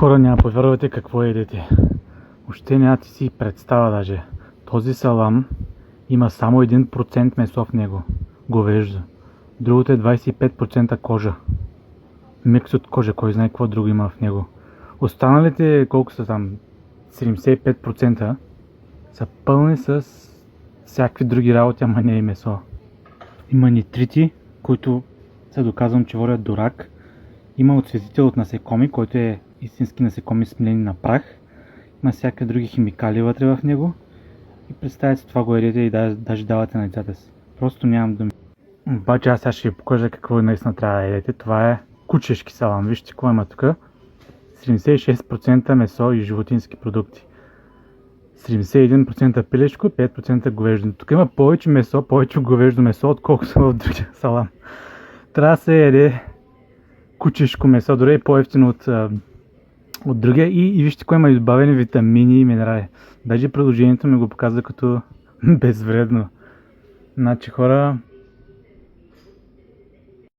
Хора, няма повярвате какво едете. Въобще нямате си представа даже. Този салам има само 1% месо в него. Говеждо. Другото е 25% кожа. Микс от кожа, кой знае какво друго има в него. Останалите, колко са там, 75% са пълни с всякакви други работи, ама не и месо. Има нитрити, които се доказвам, че водят до рак. Има отцветител от насекоми, който е истински насекоми смилени на прах. Има всякакви други химикали вътре в него. И представете, това го едете и даже давате на децата си. Просто нямам думи. Обаче аз сега ще ви покажа какво наистина трябва да едете. Това е кучешки салам. Вижте какво има тук. 76% месо и животински продукти. 71% пилешко и 5% говеждо. Тук има повече месо, повече говеждо месо, отколкото в другия салам. Трябва да се яде кучешко месо, дори е по-ефтино от другия и вижте кой има добавени витамини и минерали. Даже предложението ми го показва като безвредно. Значи хора,